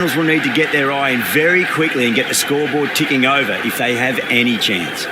will need to get their eye in very quickly and get the scoreboard ticking over if they have any chance.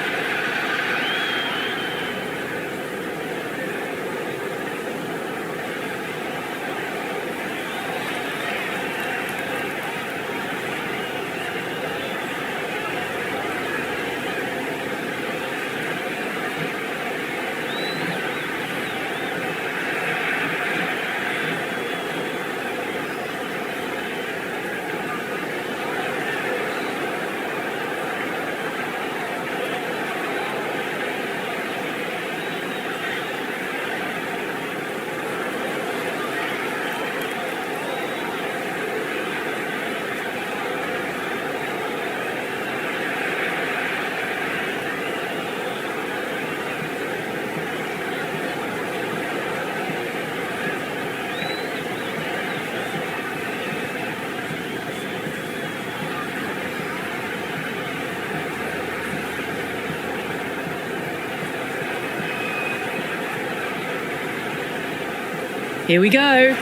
Here we go.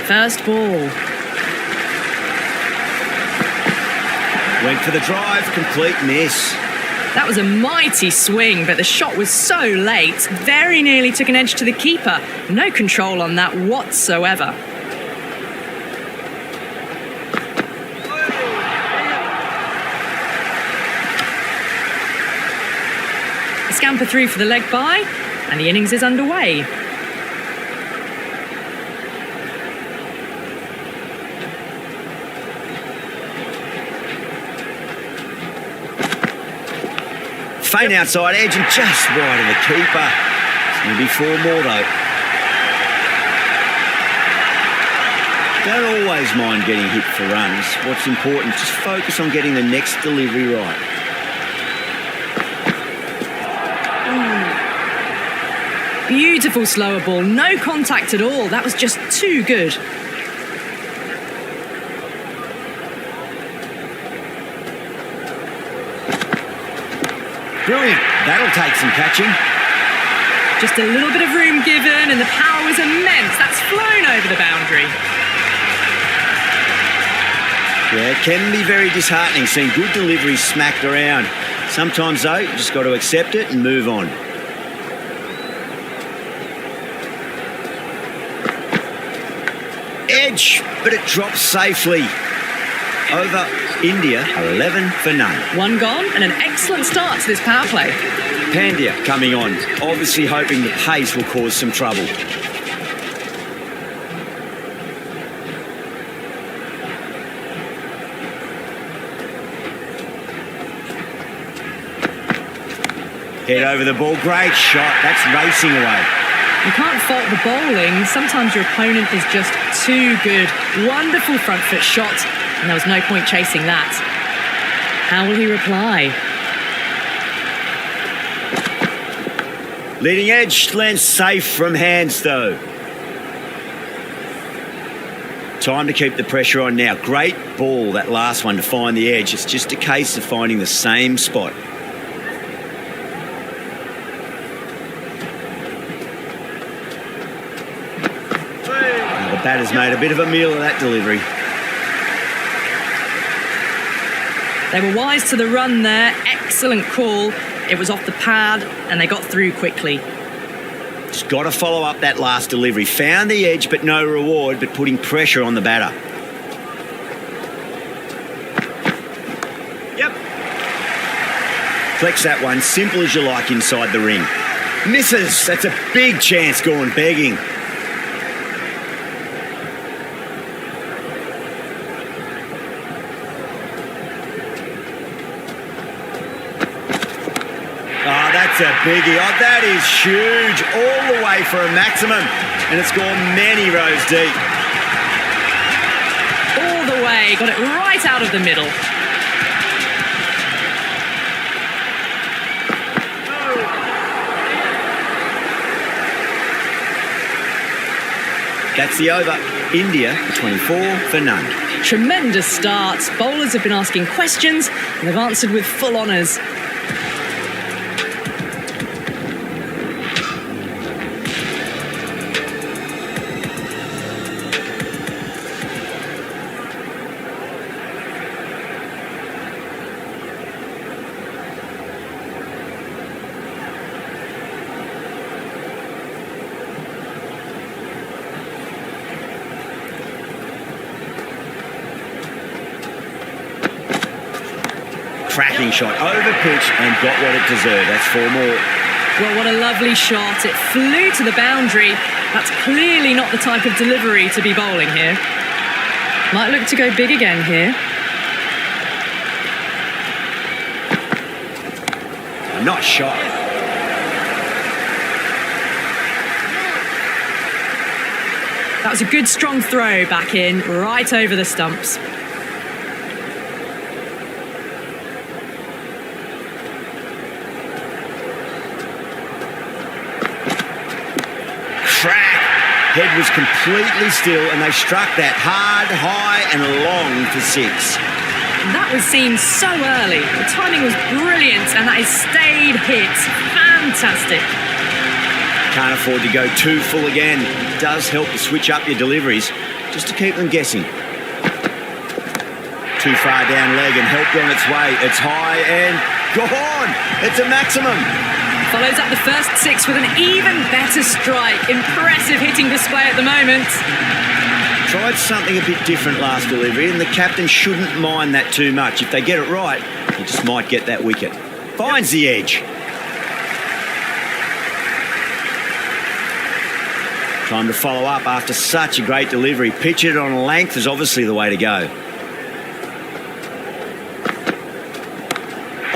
First ball. Went for the drive, complete miss. That was a mighty swing, but the shot was so late. Very nearly took an edge to the keeper. No control on that whatsoever. A scamper through for the leg bye, and the innings is underway. Faint outside edge and just wide of the keeper. It's going to be 4 more though. Don't always mind getting hit for runs. What's important, just focus on getting the next delivery right. Beautiful slower ball, no contact at all. That was just too good. Brilliant. That'll take some catching. Just a little bit of room given and the power was immense. That's flown over the boundary. Yeah, it can be very disheartening seeing good deliveries smacked around. Sometimes though, you just got to accept it and move on. Edge, but it drops safely. Over India are 11 for none. One gone and an excellent start to this power play. Pandya coming on, obviously hoping the pace will cause some trouble. Head over the ball, great shot, that's racing away. You can't fault the bowling. Sometimes your opponent is just too good. Wonderful front foot shot, and there was no point chasing that. How will he reply? Leading edge lands safe from hands though. Time to keep the pressure on now. Great ball, that last one, to find the edge. It's just a case of finding the same spot. The batter's made a bit of a meal of that delivery. They were wise to the run there. Excellent call. It was off the pad and they got through quickly. Just got to follow up that last delivery. Found the edge but no reward, but putting pressure on the batter. Yep. Flex that one, simple as you like inside the ring. Misses. That's a big chance going begging. That's a biggie. Oh, that is huge. All the way for a maximum. And it's gone many rows deep. All the way. Got it right out of the middle. That's the over. India 24 for none. Tremendous start. Bowlers have been asking questions and they've answered with full honours. cracking shot. Over pitch and got what it deserved. That's 4 more. Well, what a lovely shot. It flew to the boundary. That's clearly not the type of delivery to be bowling here. Might look to go big again here. A nice shot. That was a good strong throw back in, right over the stumps. Crack! Head was completely still and they struck that hard, high and long for 6. That was seen so early. The timing was brilliant and that is stayed hit. Fantastic. Can't afford to go too full again. It does help to switch up your deliveries just to keep them guessing. Too far down leg and helped on its way. It's high and gone. It's a maximum. Follows up the first 6 with an even better strike. Impressive hitting display at the moment. Tried something a bit different last delivery and the captain shouldn't mind that too much. If they get it right, he just might get that wicket. Finds the edge. Time to follow up after such a great delivery. Pitch it on length is obviously the way to go.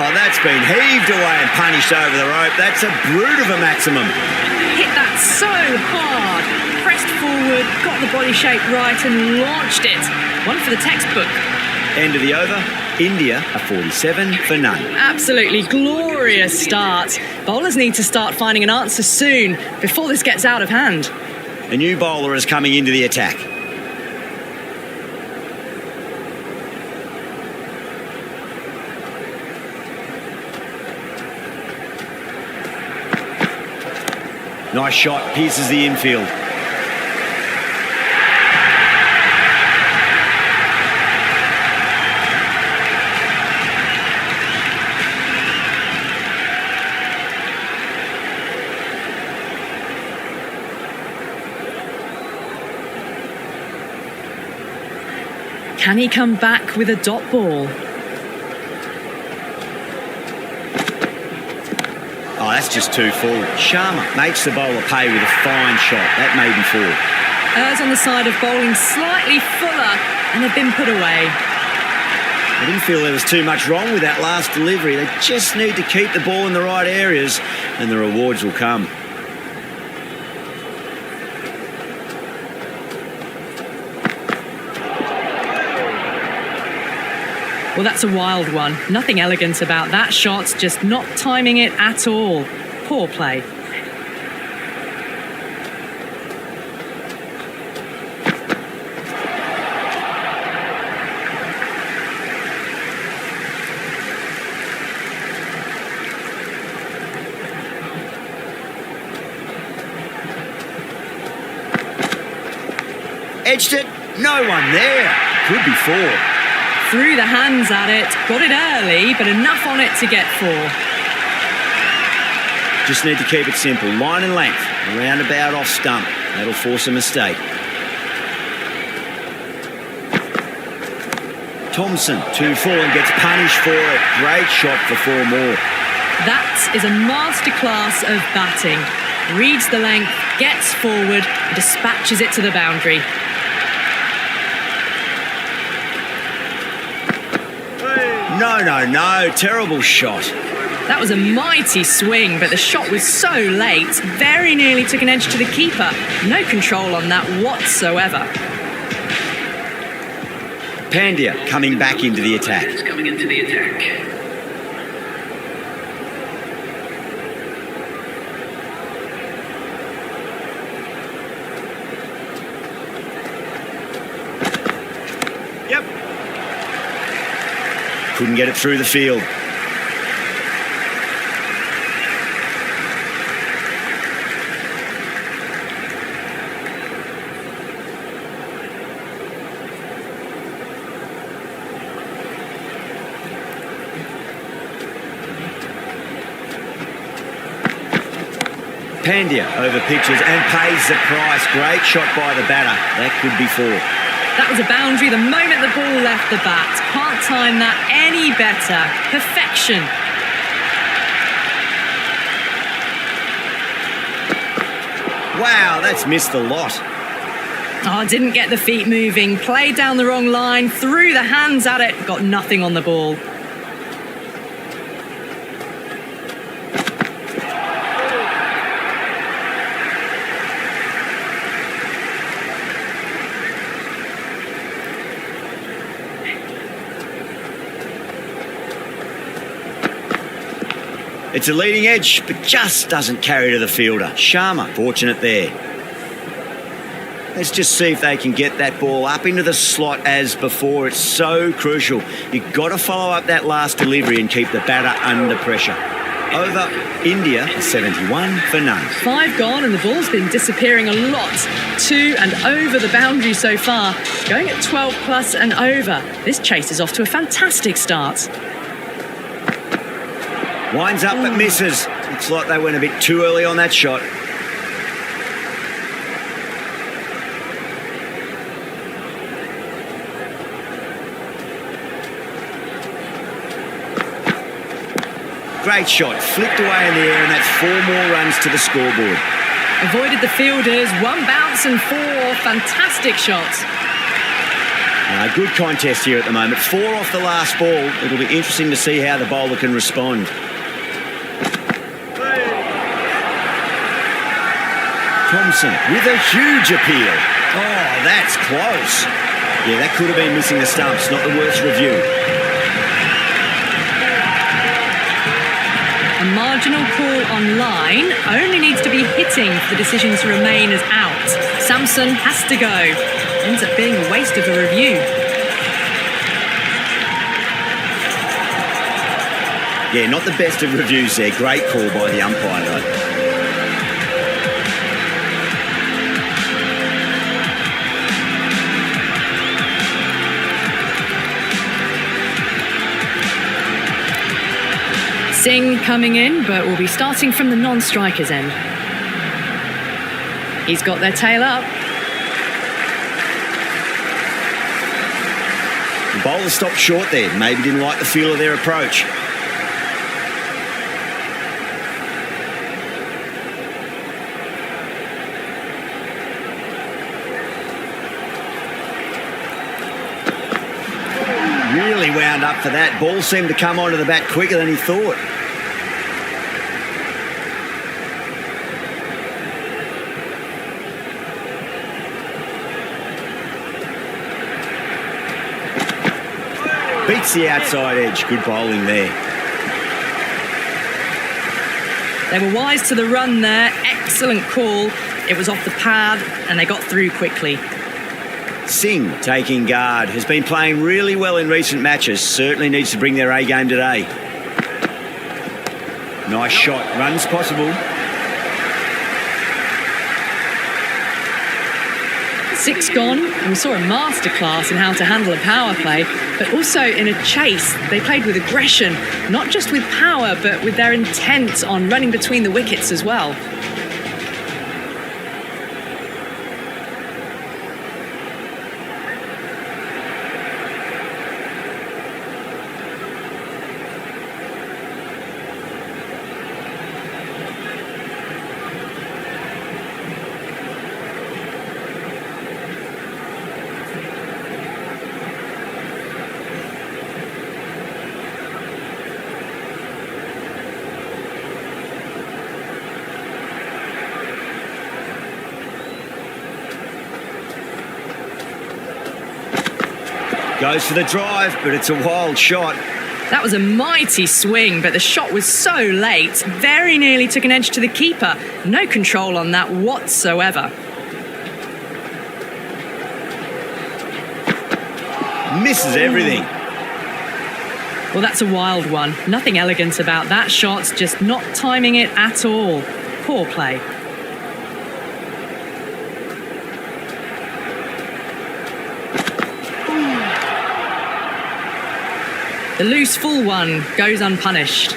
Oh, that's been heaved away and punished over the rope. That's a brute of a maximum. Hit that so hard. Pressed forward, got the body shape right and launched it. One for the textbook. End of the over. India are 47 for none. Absolutely glorious start. Bowlers need to start finding an answer soon before this gets out of hand. A new bowler is coming into the attack. Nice shot, pierces the infield. Can he come back with a dot ball? Oh, that's just too full. Sharma makes the bowler pay with a fine shot. That may be 4. Errs on the side of bowling slightly fuller and have been put away. I didn't feel there was too much wrong with that last delivery. They just need to keep the ball in the right areas and the rewards will come. Well, that's a wild one. Nothing elegant about that shot, just not timing it at all. Poor play. Edged it. No one there. Could be 4. Threw the hands at it, got it early, but enough on it to get 4. Just need to keep it simple. Line and length. Roundabout off stump. That'll force a mistake. Thompson, 2 full and gets punished for it. Great shot for 4 more. That is a masterclass of batting. Reads the length, gets forward, and dispatches it to the boundary. No. Terrible shot. That was a mighty swing, but the shot was so late, very nearly took an edge to the keeper. No control on that whatsoever. Pandya coming back into the attack. Yep. Couldn't get it through the field. Pandya over pitches and pays the price. Great shot by the batter. That could be 4. That was a boundary the moment the ball left the bat. Can't time that any better. Perfection. Wow, that's missed the lot. Oh, didn't get the feet moving. Played down the wrong line. Threw the hands at it. Got nothing on the ball. It's a leading edge, but just doesn't carry to the fielder. Sharma, fortunate there. Let's just see if they can get that ball up into the slot as before. It's so crucial. You've got to follow up that last delivery and keep the batter under pressure. Over India, 71 for none. 5 gone and the ball's been disappearing a lot. 2 and over the boundary so far. Going at 12 plus and over. This chase is off to a fantastic start. Winds up but misses. Looks like they went a bit too early on that shot. Great shot, flicked away in the air, and that's 4 more runs to the scoreboard. Avoided the fielders, 1 bounce and 4 fantastic shots. Good contest here at the moment. 4 off the last ball. It'll be interesting to see how the bowler can respond. Thompson with a huge appeal. Oh, that's close. Yeah, that could have been missing the stumps. Not the worst review. A marginal call on line only needs to be hitting for the decision to remain as out. Samson has to go. Ends up being a waste of a review. Yeah, not the best of reviews there. Great call by the umpire, though. Singh coming in, but will be starting from the non-strikers end. He's got their tail up. The bowler stopped short there. Maybe didn't like the feel of their approach. Really wound up for that. Ball seemed to come onto the bat quicker than he thought. Beats the outside edge. Good bowling there. They were wise to the run there. Excellent call. It was off the pad and they got through quickly. Singh taking guard. Has been playing really well in recent matches. Certainly needs to bring their A game today. Nice shot. Runs possible. 6 gone, and we saw a masterclass in how to handle a power play, but also in a chase. They played with aggression, not just with power, but with their intent on running between the wickets as well. Goes for the drive, but it's a wild shot. That was a mighty swing, but the shot was so late. Very nearly took an edge to the keeper. No control on that whatsoever. Misses everything. Well, that's a wild one. Nothing elegant about that shot, just not timing it at all. Poor play. The loose full one goes unpunished.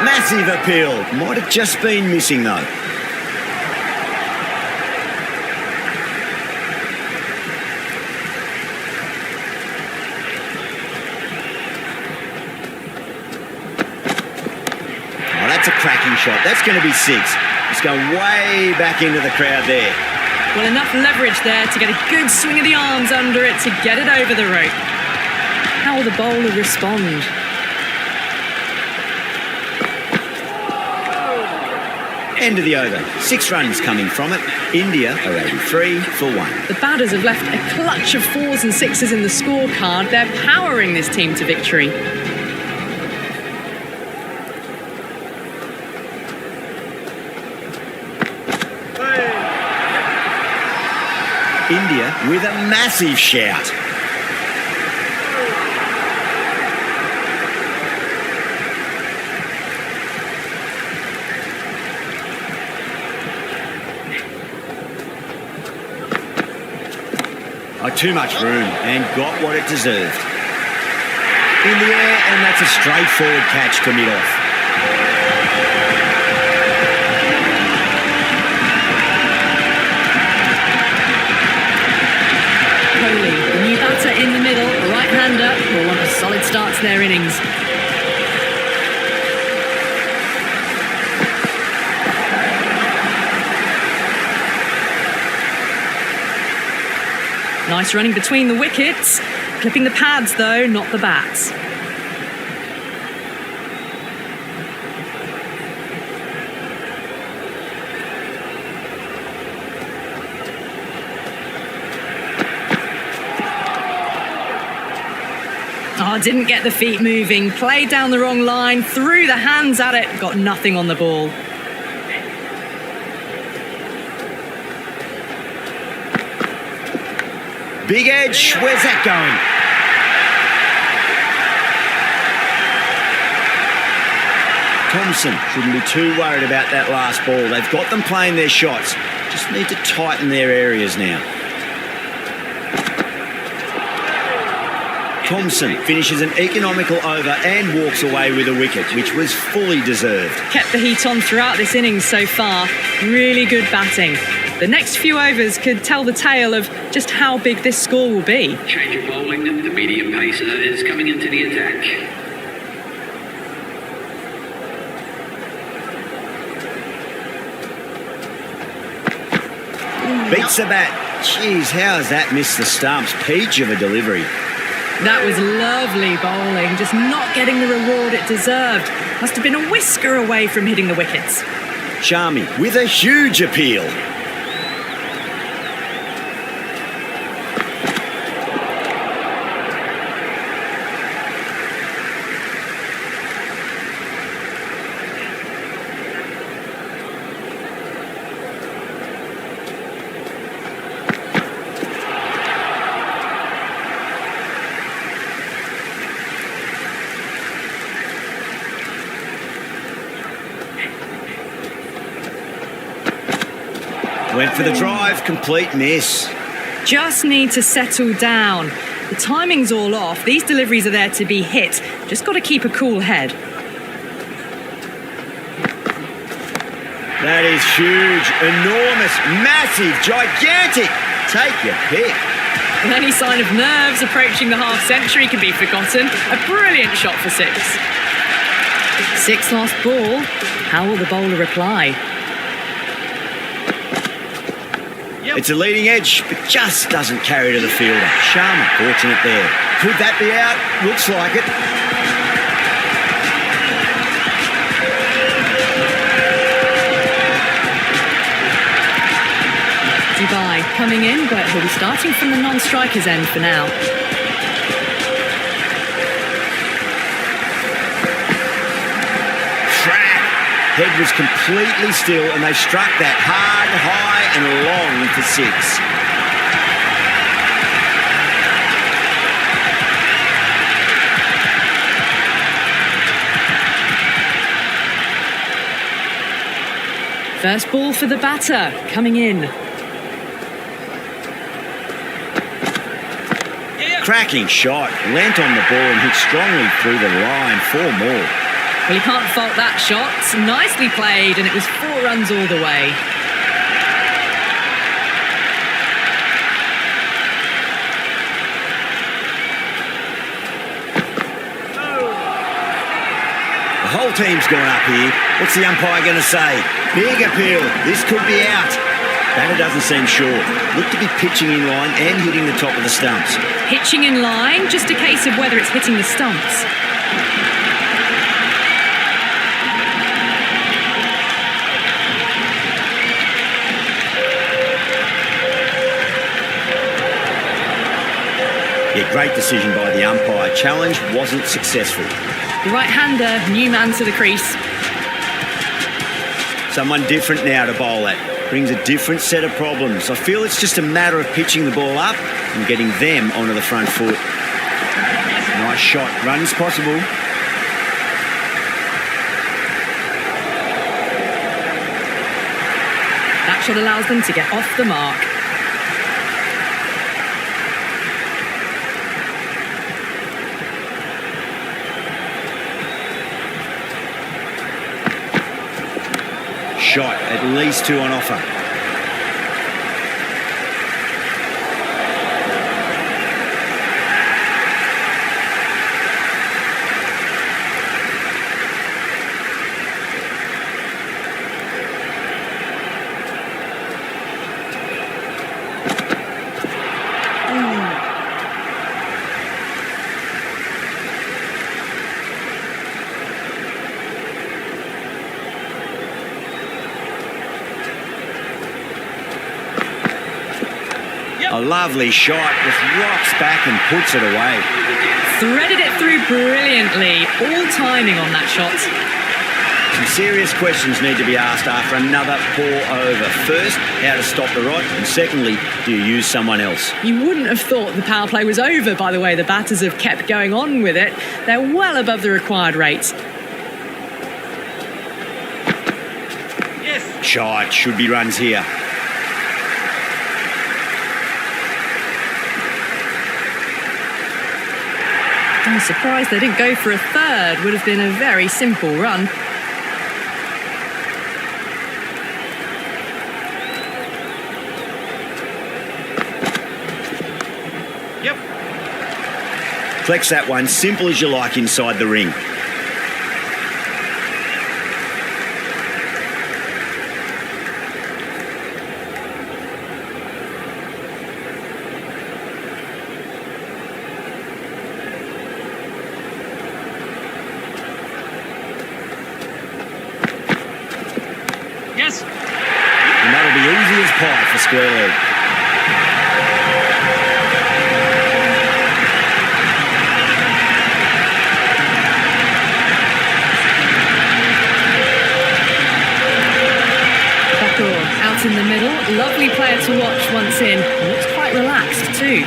Massive appeal. Might have just been missing though. Oh, that's a cracking shot. That's going to be 6. It's going way back into the crowd there. Well, enough leverage there to get a good swing of the arms under it to get it over the rope. How will the bowler respond? End of the over. 6 runs coming from it. India are 83 for 1. The batters have left a clutch of 4s and 6s in the scorecard. They're powering this team to victory. India with a massive shout. Oh, too much room and got what it deserved. In the air, and that's a straightforward catch to mid-off. Kohli, the new batter in the middle, a right-hander, will want a solid start to their innings. Nice running between the wickets. Clipping the pads though, not the bats. Oh, didn't get the feet moving. Played down the wrong line, threw the hands at it, got nothing on the ball. Big edge, where's that going? Thompson shouldn't be too worried about that last ball. They've got them playing their shots. Just need to tighten their areas now. Thompson finishes an economical over and walks away with a wicket, which was fully deserved. Kept the heat on throughout this innings so far. Really good batting. The next few overs could tell the tale of just how big this score will be. Change of bowling. The medium pacer is coming into the attack. Beats the bat. Jeez, how has that missed the stumps? Peach of a delivery. That was lovely bowling, just not getting the reward it deserved. Must have been a whisker away from hitting the wickets. Sharmi with a huge appeal. Went for the drive, complete miss. Just need to settle down. The timing's all off. These deliveries are there to be hit. Just got to keep a cool head. That is huge, enormous, massive, gigantic. Take your pick. And any sign of nerves approaching the half-century can be forgotten. A brilliant shot for 6. 6 last ball. How will the bowler reply? It's a leading edge, but just doesn't carry to the fielder. Sharma, fortunate there. Could that be out? Looks like it. Dubai coming in, but he'll be starting from the non-striker's end for now. Head was completely still and they struck that hard, high and long for 6. First ball for the batter, coming in. Cracking shot, leant on the ball and hit strongly through the line. 4 more. Well, you can't fault that shot. Nicely played, and it was 4 runs all the way. The whole team's gone up here. What's the umpire going to say? Big appeal. This could be out. Batter doesn't seem sure. Look to be pitching in line and hitting the top of the stumps. Pitching in line, just a case of whether it's hitting the stumps. Yeah, great decision by the umpire. Challenge wasn't successful. The right-hander, new man to the crease. Someone different now to bowl at. Brings a different set of problems. I feel it's just a matter of pitching the ball up and getting them onto the front foot. Nice shot. Runs possible. That shot allows them to get off the mark. Shot, at least 2 on offer. A lovely shot, just rocks back and puts it away. Threaded it through brilliantly. All timing on that shot. Some serious questions need to be asked after another poor over. First, how to stop the rot, and secondly, do you use someone else? You wouldn't have thought the power play was over, by the way the batters have kept going on with it. They're well above the required rate. Yes. Shot, should be runs here. I'm surprised they didn't go for a third. Would have been a very simple run. Yep. Flex that one, simple as you like inside the ring. Yes. And that'll be easy as pie for square leg. Thakur out in the middle. Lovely player to watch once in. Looks quite relaxed too.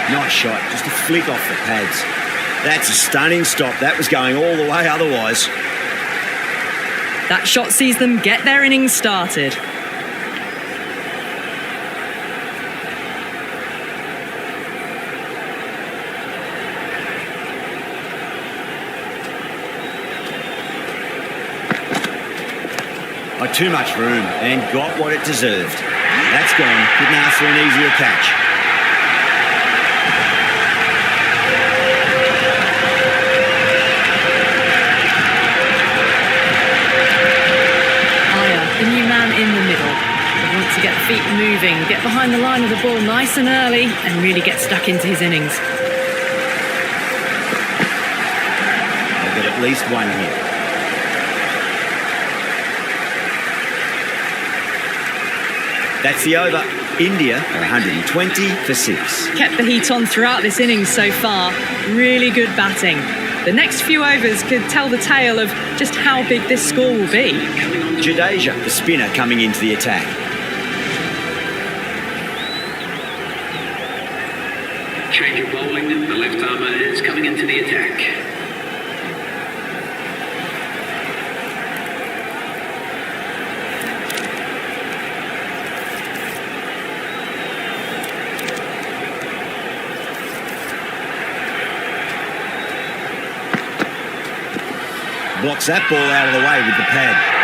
Nice shot, just a flick off the pads. That's a stunning stop. That was going all the way otherwise. That shot sees them get their innings started. Not too much room and got what it deserved. That's gone. Couldn't ask for an easier catch. The new man in the middle. He wants to get the feet moving, get behind the line of the ball nice and early, and really get stuck into his innings. They'll get at least one here. That's the over. India are 120 for 6. Kept the heat on throughout this innings so far. Really good batting. The next few overs could tell the tale of just how big this score will be. Jadeja, the spinner, coming into the attack. Change of bowling. The left armour is coming into the attack. blocks that ball out of the way with the pad.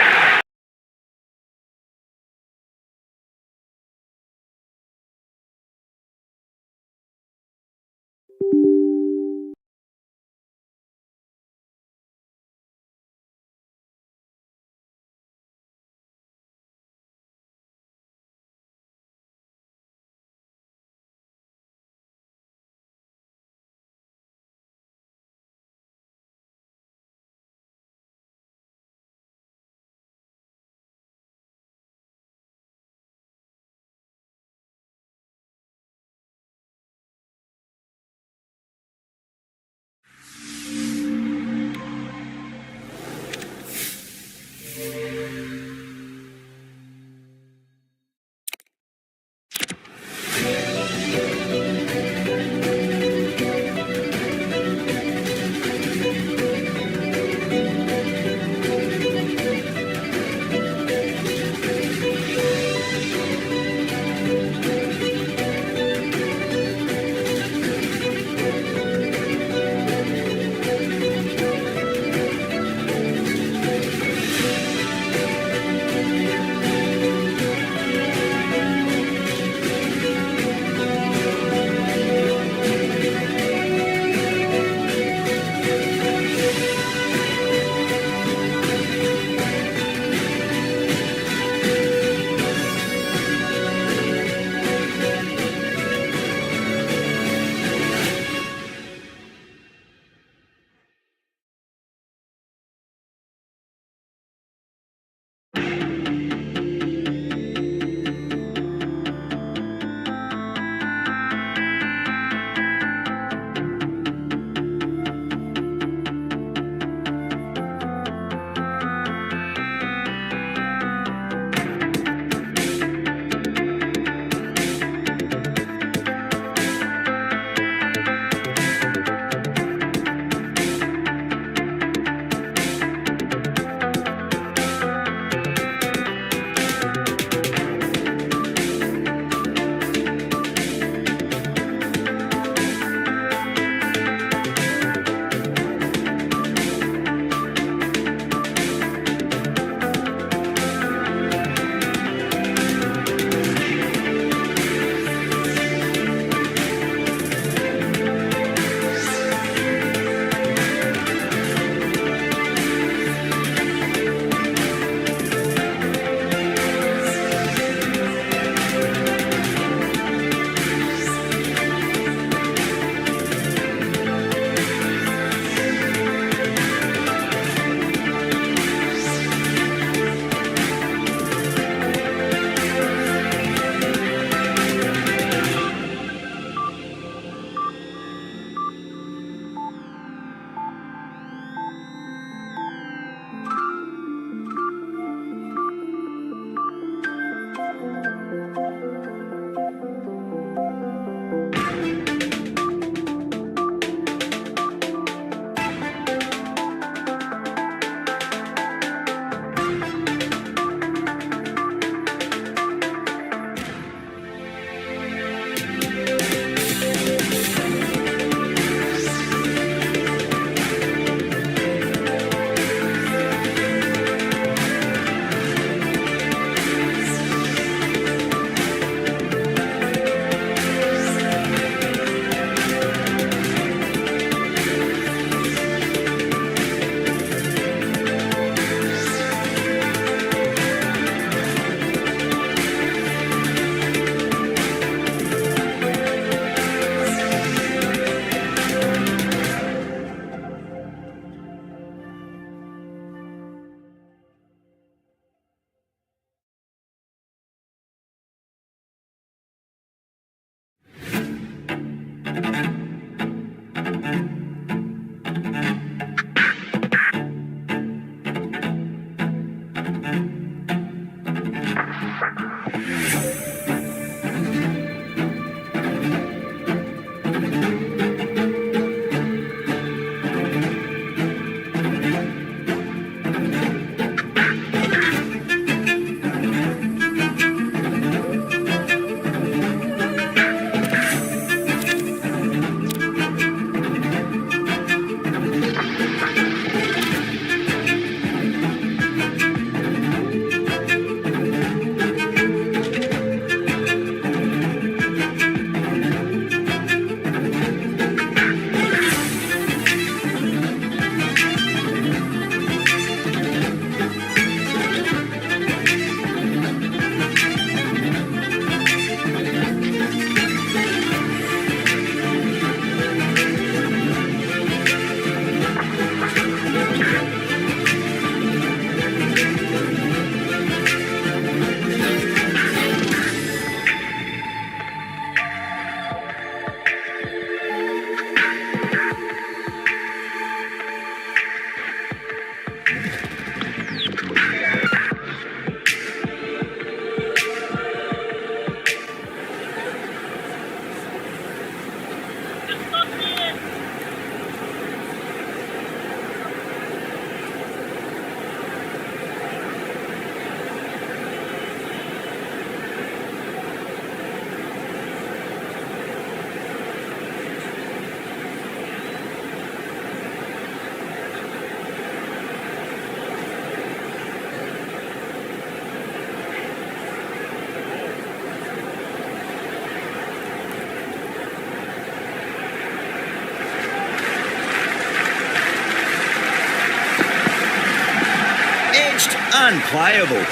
unplayable.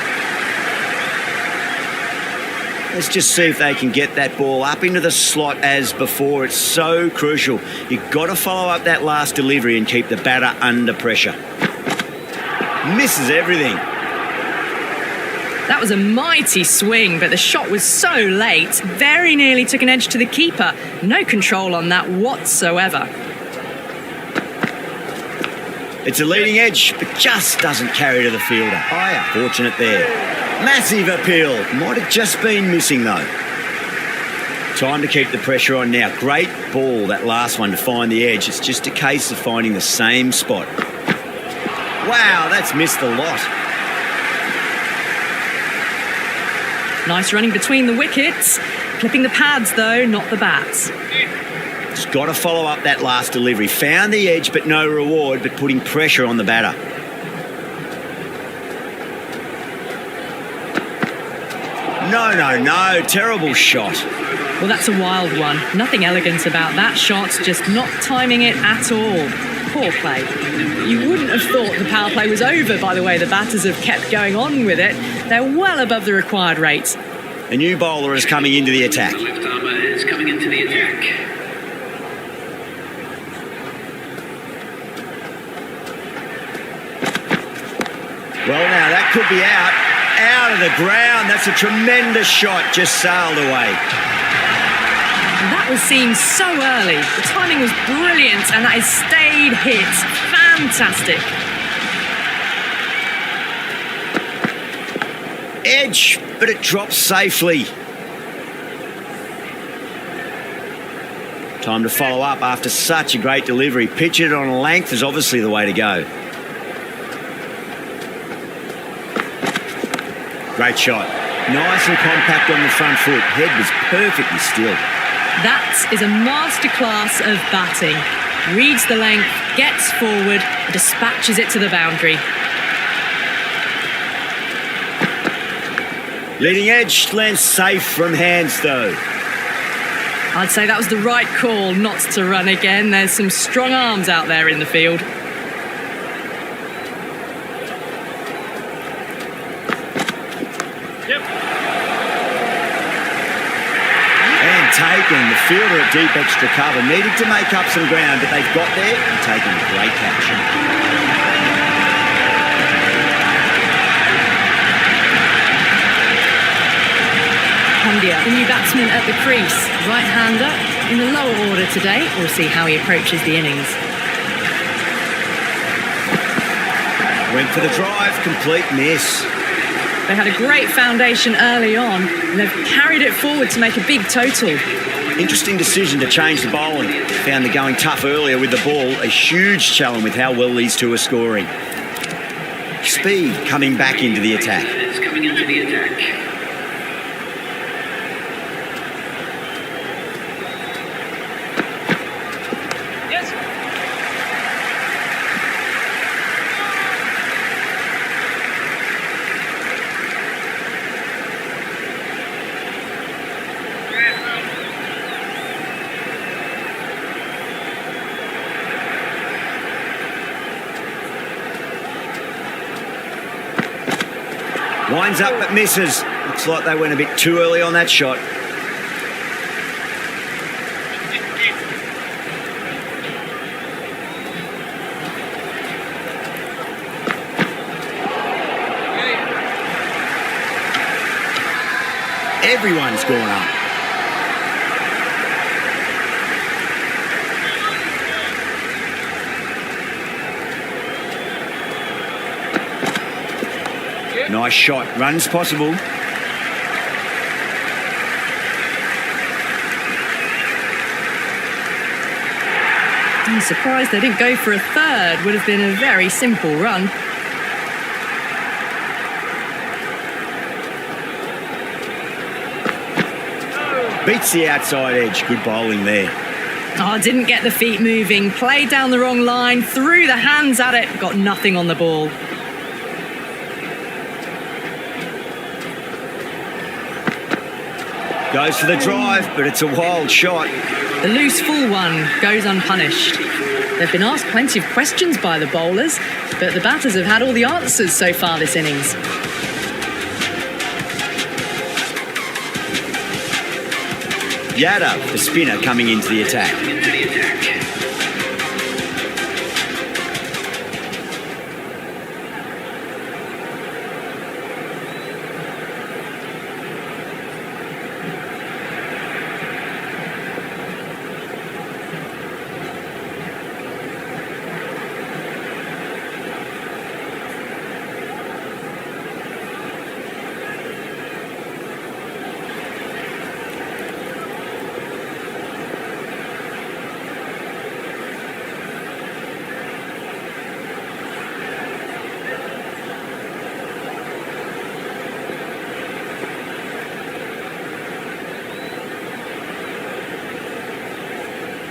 Let's just see if they can get that ball up into the slot as before. It's so crucial. You've got to follow up that last delivery and keep the batter under pressure. Misses everything. That was a mighty swing, but the shot was so late, very nearly took an edge to the keeper. No control on that whatsoever. It's a leading edge, but just doesn't carry to the fielder. Higher. Fortunate there. Massive appeal. Might have just been missing, though. Time to keep the pressure on now. Great ball, that last one, to find the edge. It's just a case of finding the same spot. Wow, that's missed a lot. Nice running between the wickets. Clipping the pads, though, not the bats. Just got to follow up that last delivery. Found the edge, but no reward, but putting pressure on the batter. No. Terrible shot. Well, that's a wild one. Nothing elegant about that shot, just not timing it at all. Poor play. You wouldn't have thought the power play was over by the way the batters have kept going on with it. They're well above the required rate. A new bowler is coming into the attack. The left armour is coming into the attack. Well, now, that could be out. Out of the ground. That's a tremendous shot. Just sailed away. And that was seen so early. The timing was brilliant and that has stayed hit. Fantastic. Edge, but it drops safely. Time to follow up after such a great delivery. Pitch it on length is obviously the way to go. Great shot. Nice and compact on the front foot. Head was perfectly still. That is a masterclass of batting. Reads the length, gets forward, dispatches it to the boundary. Leading edge lands safe from hands though. I'd say that was the right call not to run again. There's some strong arms out there in the field. Taken. The fielder at deep extra cover needed to make up some ground, but they've got there and taken a great catch. Pandya, the new batsman at the crease, right-hander in the lower order today. We'll see how he approaches the innings. Went for the drive, complete miss. They had a great foundation early on, and they've carried it forward to make a big total. Interesting decision to change the bowling. Found the going tough earlier with the ball. A huge challenge with how well these two are scoring. Speed coming back into the attack. It's coming into the attack. Winds up but misses. Looks like they went a bit too early on that shot. Everyone's gone up. Nice shot. Runs possible. I'm surprised they didn't go for a third. Would have been a very simple run. Beats the outside edge. Good bowling there. Oh, didn't get the feet moving. Played down the wrong line. Threw the hands at it. Got nothing on the ball. Goes for the drive, but it's a wild shot. The loose full one goes unpunished. They've been asked plenty of questions by the bowlers, but the batters have had all the answers so far this innings. Yadav, the spinner, coming into the attack. Into the attack.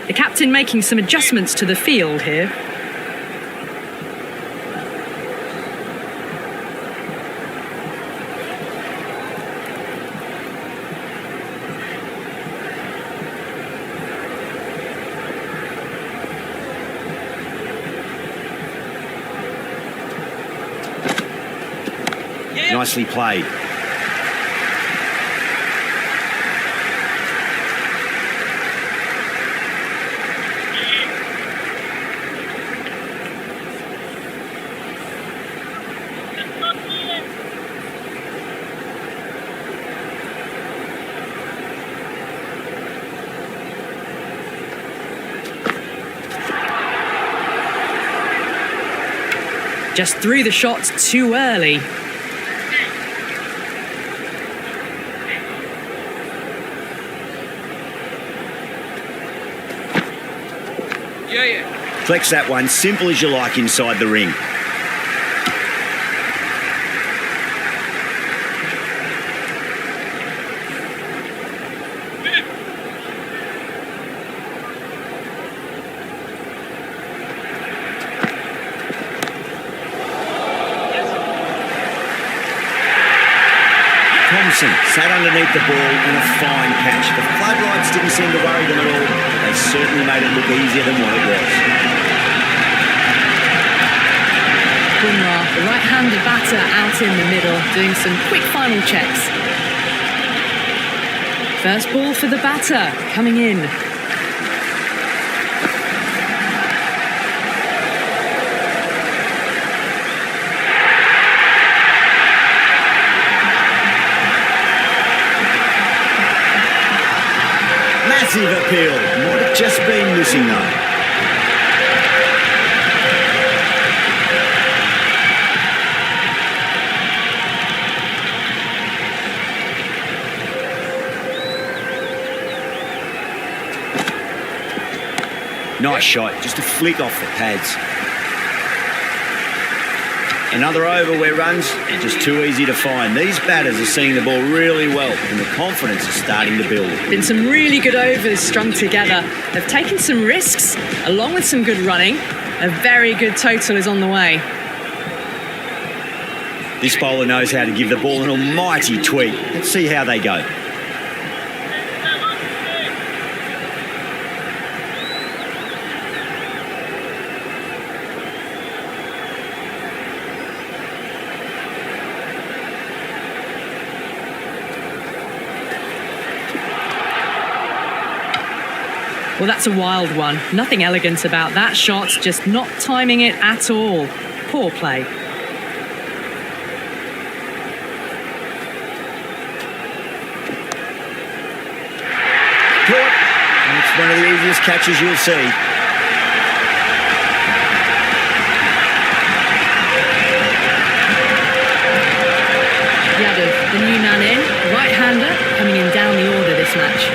The captain making some adjustments to the field here. Nicely played. Just threw the shots too early. Flex that one, simple as you like inside the ring. Thompson sat underneath the ball in a fine catch. The floodlights didn't seem to worry them at all. They certainly made it look easier than what it was. Bumrah, the right-handed batter, out in the middle, doing some quick final checks. First ball for the batter, coming in. Massive appeal. Might have just been missing though. Nice shot, just a flick off the pads. Another over where runs are just too easy to find. These batters are seeing the ball really well and the confidence is starting to build. Been some really good overs strung together. They've taken some risks along with some good running. A very good total is on the way. This bowler knows how to give the ball an almighty tweak. Let's see how they go. Well, that's a wild one. Nothing elegant about that shot, just not timing it at all. Poor play. Caught. And it's one of the easiest catches you'll see. Yadav, the new man in, right-hander, coming in down the order this match.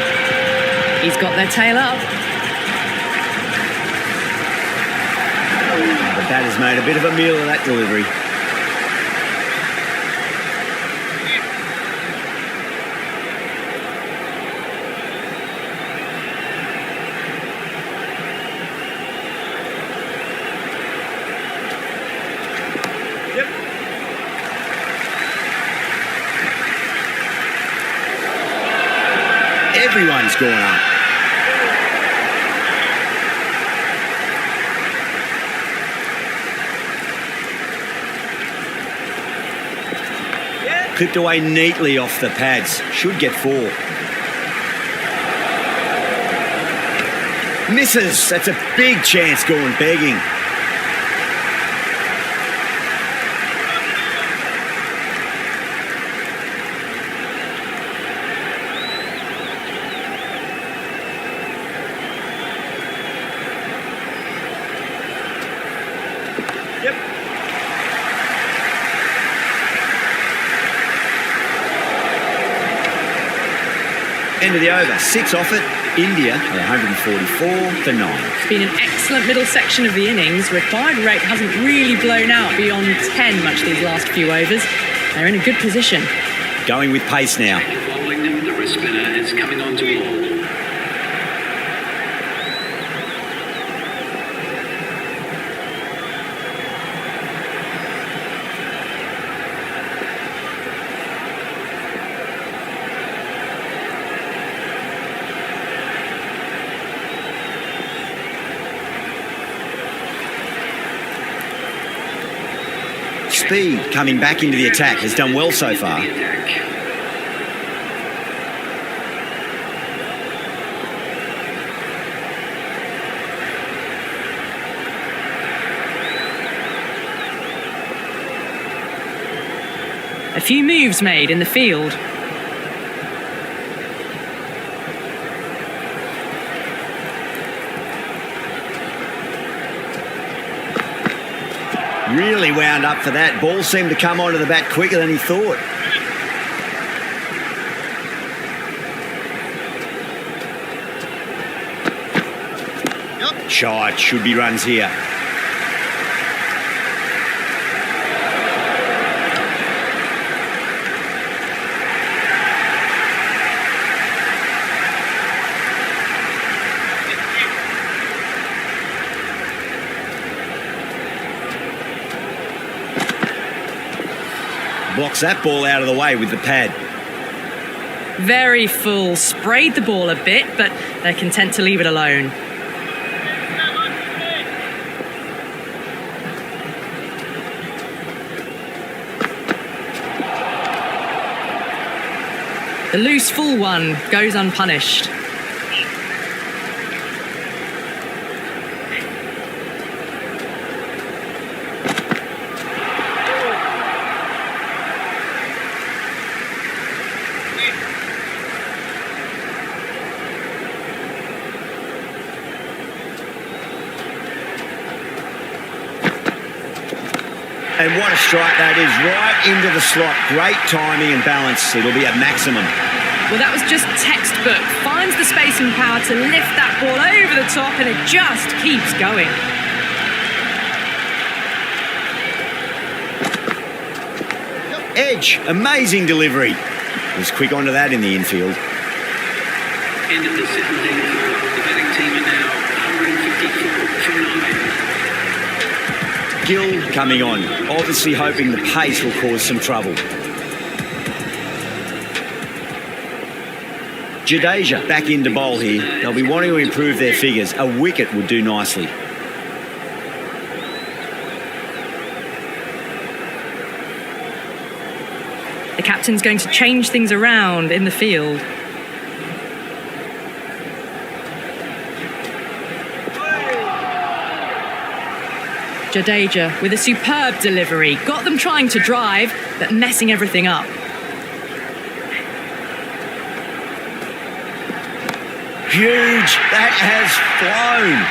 He's got their tail up. The batter's made a bit of a meal of that delivery. Everyone's gone up. Clipped away neatly off the pads. Should get 4. Misses. That's a big chance going begging. Yep. End of the over. 6 off it. India at 144 for 9. It's been an excellent middle section of the innings. Required rate hasn't really blown out beyond 10 much these last few overs. They're in a good position. Going with pace now. Following them, the wrist spinner is coming on to all. Speed coming back into the attack. Has done well so far. A few moves made in the field. Really wound up for that. Ball seemed to come onto the bat quicker than he thought. Yep. Shot. Should be runs here. Blocks that ball out of the way with the pad. Very full. Sprayed the ball a bit, but they're content to leave it alone. The loose full one goes unpunished. And what a strike that is, right into the slot. Great timing and balance. It'll be a maximum. Well, that was just textbook. Finds the space and power to lift that ball over the top, and it just keeps going. Edge, amazing delivery. Was quick onto that in the infield. End of the 17th. The batting team are now 154 from 9. Gill coming on, obviously hoping the pace will cause some trouble. Jadeja back into bowl here. They'll be wanting to improve their figures. A wicket would do nicely. The captain's going to change things around in the field. Jadeja with a superb delivery. Got them trying to drive, but messing everything up. Huge. That has flown.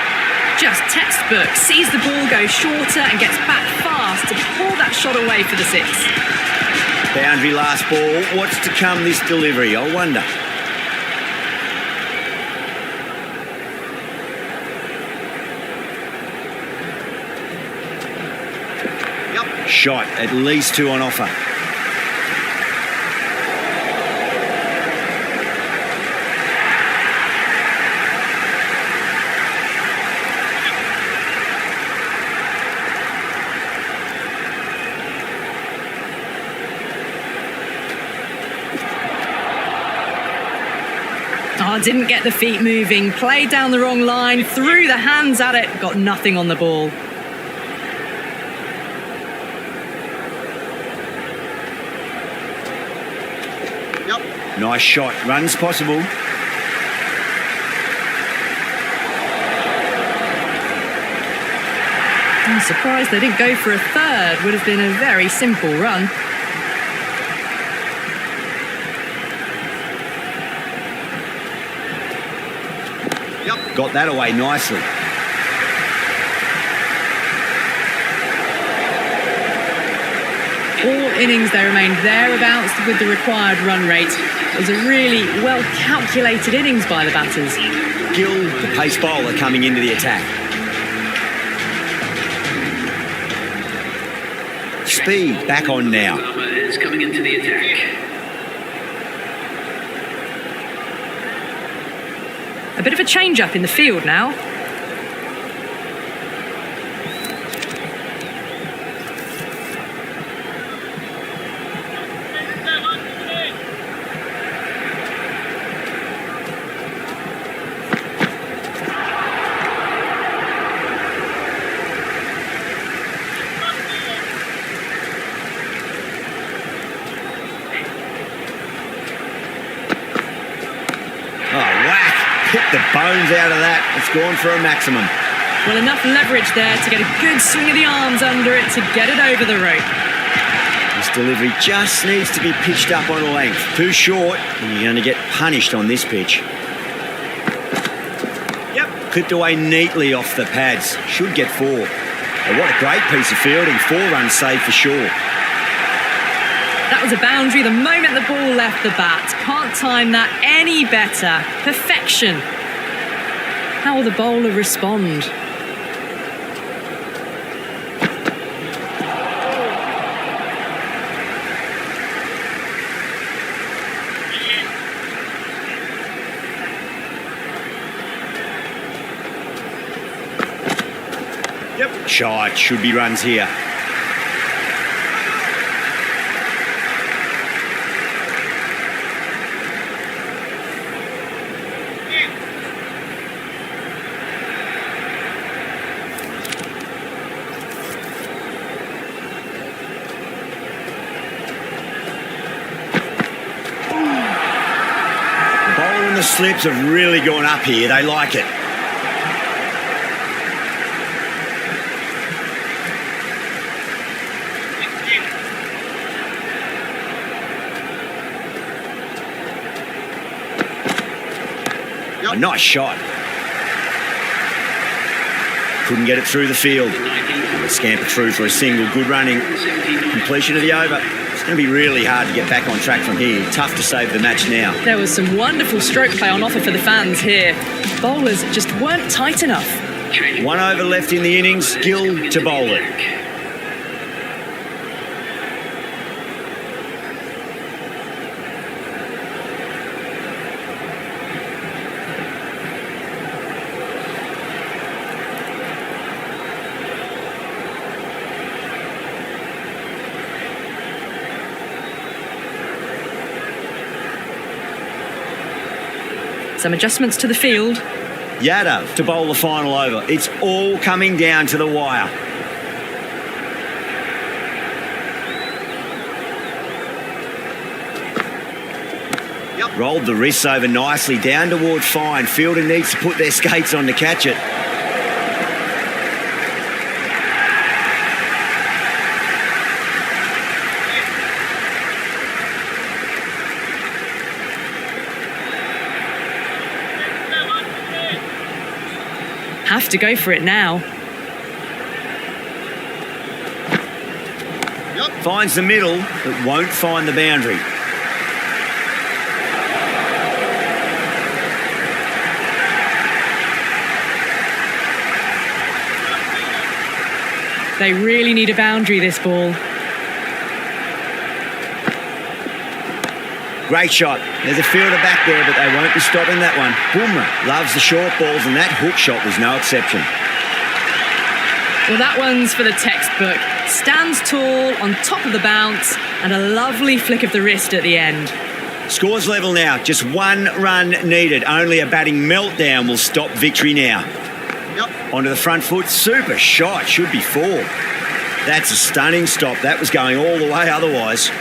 Just textbook. Sees the ball go shorter and gets back fast to pull that shot away for the 6. Boundary last ball. What's to come this delivery? I wonder. Shot, at least 2 on offer. Oh, didn't get the feet moving. Played down the wrong line, threw the hands at it, got nothing on the ball. Nice shot. Runs possible. I'm surprised they didn't go for a third. Would have been a very simple run. Got that away nicely. All innings they remained thereabouts with the required run rate. It was a really well-calculated innings by the batters. Gill, the pace bowler, coming into the attack. Speed back on now. Palmer is coming into the attack. A bit of a change-up in the field now. Hit the bones out of that. It's gone for a maximum. Well, enough leverage there to get a good swing of the arms under it to get it over the rope. This delivery just needs to be pitched up on a length. Too short, and you're going to get punished on this pitch. Clipped away neatly off the pads. Should get 4. But what a great piece of fielding. 4 runs saved for sure. That was a boundary the moment the ball left the bat. Can't time that any better. Perfection. How will the bowler respond? Shot. Should be runs here. The slips have really gone up here. They like it. A nice shot. Couldn't get it through the field. They scampered through for a single. Good running. Completion of the over. It's going to be really hard to get back on track from here. Tough to save the match now. There was some wonderful stroke play on offer for the fans here. Bowlers just weren't tight enough. 1 over left in the innings. Gill to bowl it. Some adjustments to the field. Yadav to bowl the final over. It's all coming down to the wire. Rolled the wrists over nicely down toward fine. Fielder needs to put their skates on to catch it. Have to go for it now. Finds the middle, but won't find the boundary. They really need a boundary, this ball. Great shot. There's a fielder back there, but they won't be stopping that one. Bumrah loves the short balls, and that hook shot was no exception. Well, that one's for the textbook. Stands tall, on top of the bounce, and a lovely flick of the wrist at the end. Scores level now. Just 1 run needed. Only a batting meltdown will stop victory now. Onto the front foot. Super shot. Should be 4. That's a stunning stop. That was going all the way otherwise.